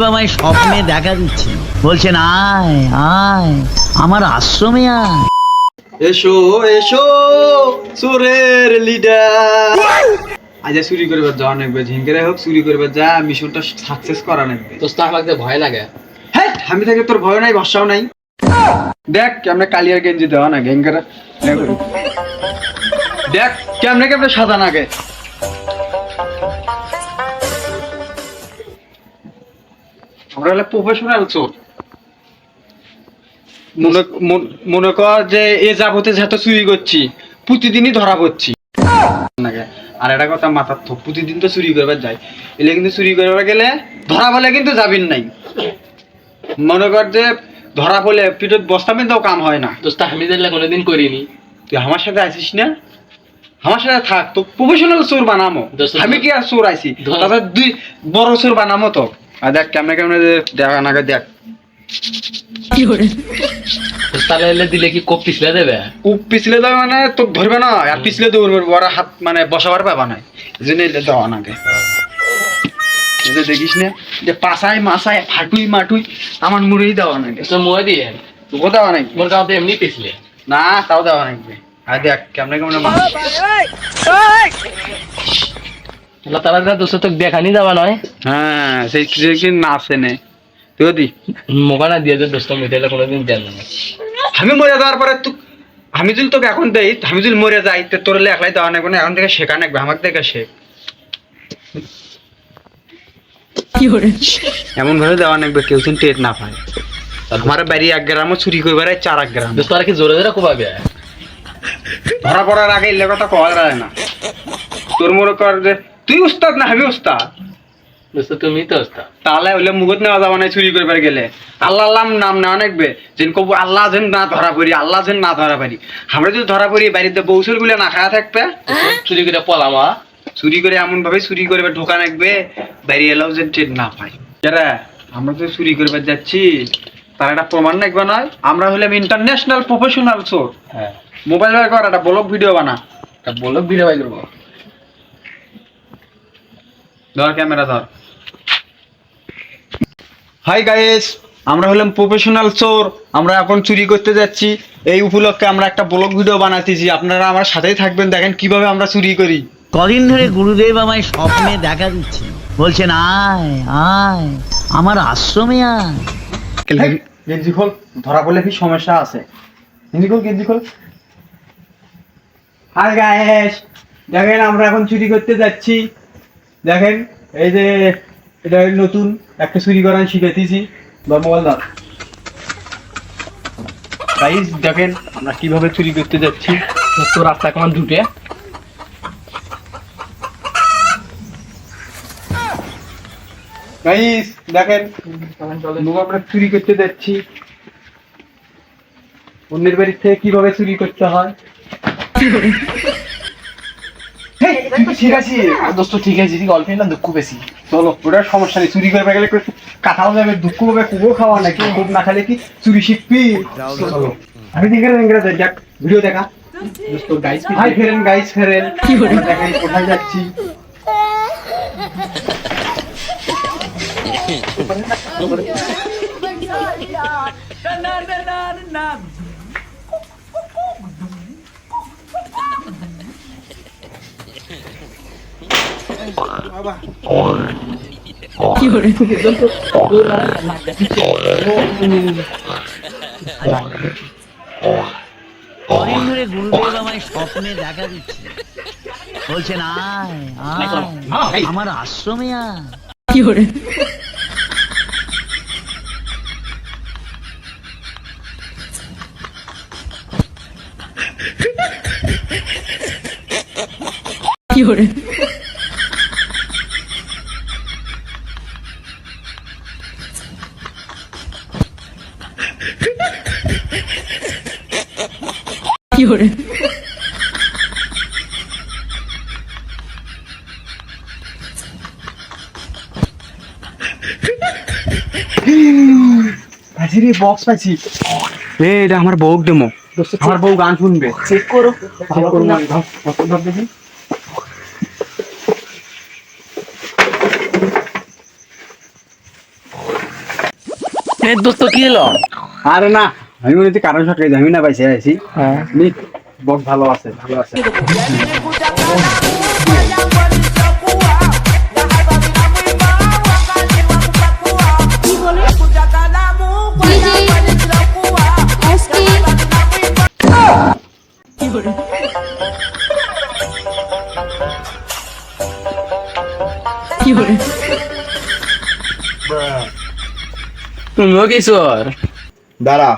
আমায় স্বপ্নে দেখা দিচ্ছে, বলছেন আয় আয় আমার আশ্রমে আয়। এসো এসো চোরের লিডার, আজ চুরি করবার যাওয়া নাকবে, ঝিঙ্গেরে হোক চুরি করবার যা, মিশনটা সাকসেস করা নাকবে। তো আমাকে ভয় লাগে। হ্যাঁ আমি থাকি, তোর ভয় নাই ভরসাও নাই। দেখ কেমনে কালিয়ার গেঞ্জি দেওয়া না গেঙ্গারা, দেখ কেমনে কেমনে সাদা নাগে। আমরা হলে প্রফেশনাল চোর। মনে কর যে এ যাবতে যত চুরি করছি প্রতিদিনই ধরা পড়ছি। আর একটা কথা মাথার থোক, প্রতিদিন তো চুরি করবার যাই, এলে কিন্তু চুরি করবার গেলে ধরা বলে কিন্তু যাবিন নাই। মনে কর যে ধরা পড়লে পিঠে বস্তা মেনতেও কাম হয় না। দোস্ত আমি দেখলে কোনোদিন করিনি। তুই আমার সাথে আসিস না, আমার সাথে থাক, তো প্রফেশনাল চোর বানামো। আমি কি আর চোর আইছি, তাদের দুই বড় চোর বানামো তো। আর দেখ কেমনে কেমনে দেখা নাগে, দেখ তাহলে দিলে কি কোপ পিছলে দেবে? কোপ পিছলে দেবে মানে তো ধরবে না, আর পিছলে দৌড়বে, বড় হাত মানে বসাবার পাবা নাই, এই জন্য দেওয়া নাগে। দেখিস না যে পাশায় মাসায় হাটুই মাটুই আমার মুড়েই দেওয়া নাগে। মই দিয়ে তোকে দেওয়া নাকি? মোর গাঁতে এমনি পিছলে না, তাও দেওয়া নাকি। আর দেখ কেমনে কেমনে তারা দোস্ত তোকে দেখানি যাওয়া নয়। হ্যাঁ সেই কি নাচে নে তুই দি মোকানা দিয়ে যে দোস্ত মিটাইলে কোনোদিন দেন না। আমি মরে যাওয়ার পরে তুই, আমি যদি তোকে এখন দেই, আমি যদি মরে যাই তো তোর একলাই দেওয়া নাকবে না, এখন থেকে শেখা নাকবে, আমার থেকে শেখ। এমন ভাবে দেওয়া নাকবে কেউ যেন টের না পায়। আমার বাড়ি 1 গ্রামও চুরি করবার 4 গ্রাম। দোস্ত আর কি জোরে জোরে কোপাবে? ধরা পড়ার আগে এলে কথা কওয়া যায় না। তোর মনে কর যে তুই উস্তাদ না আমি উস্তাদ, দোস্ত তুমি তো উস্তাদ। তাহলে হইলে মুগত নেওয়া যাবে না চুরি করবার গেলে। আল্লাহ আল্লাহ নাম নেওয়া নাকবে, যেন কব আল্লাহ যেন না ধরা পড়ি, আল্লাহ যেন না ধরা পারি। আমরা যদি ধরা পড়ি বাড়িতে বৌসুর গুলো না খাওয়া থাকবে, চুরি করে পলামা, চুরি করে এমন ভাবে চুরি করবে ঢোকা নাকবে বাইরে এলাও যেন টের না পাই। যারা আমরা তো চুরি করবার যাচ্ছি তার একটা প্রমাণ নাকবে নয়, আমরা হলাম ইন্টারন্যাশনাল প্রফেশনাল চোর। হ্যাঁ মোবাইল বের কর, একটা ব্লগ ভিডিও বানা। তা বলো ভিডিও বাই করবো। ধর ক্যামেরা ধর। হাই গাইস, আমরা হলাম প্রফেশনাল চোর, আমরা এখন চুরি করতে যাচ্ছি। এই উপলক্ষে আমরা একটা ব্লগ ভিডিও বানাতেছি, আপনারা আমার সাথেই থাকবেন, দেখেন কিভাবে আমরা চুরি করি। কদিন ধরে গুরুদেব আমায় স্বপ্নে দেখা দিচ্ছে, বলছেন আয় আয় আমার আশ্রমে আয়। গেঞ্জি খোল, ধরা পড়লে কি সমস্যা আছে। গেঞ্জি খোল, গেঞ্জি খোল। হাই গাইস, দেখেন আমরা এখন চুরি করতে যাচ্ছি। দেখেন এই যে এটা নতুন একটা চুরি করা শিখাইতেছি, বা মোবাইল ধর। গাইস দেখেন আমরা কিভাবে চুরি করতে যাচ্ছি। দোস্ত রাস্তা কেমন ঢুকে গাইস দেখেন আমরা চুরি করতে যাচ্ছি, অন্যের বাড়ির থেকে কিভাবে চুরি করতে হয়। ঠিক আছে দোস্ত, ঠিক আছে, অল্প না দুঃখ বেশি। চলো, ওটার সমস্যা নেই, চুরি করবে গেলে কাঁথাও যাবে, দুঃখ হবে, কুকুর খাওয়া নাকি, খুব না খালে কি চুরি শিখবি। চলো আমি দেখ ভিডিও দেখা। হাই ফেরেন গাইস, ফেরেন দেখেন কোথায় যাচ্ছি। কদিন ধরে গুরুদেব আমায় স্বপ্নে দেখা দিচ্ছে, বলছেন আয় আয় আমার আশ্রমে আয়। বক্স পাইছি, এটা আমার বউ ডেমো, আমার বউ গান শুনবে। চেক করো দেখি। দোস্ত কি এলো? আরে না, আমি মনে হচ্ছে কারণ সরকারি আমি না পাইছি আছি হ্যাঁ নি বক ভালো আছে ভালো আছে। তুমিও কিশোর দাঁড়া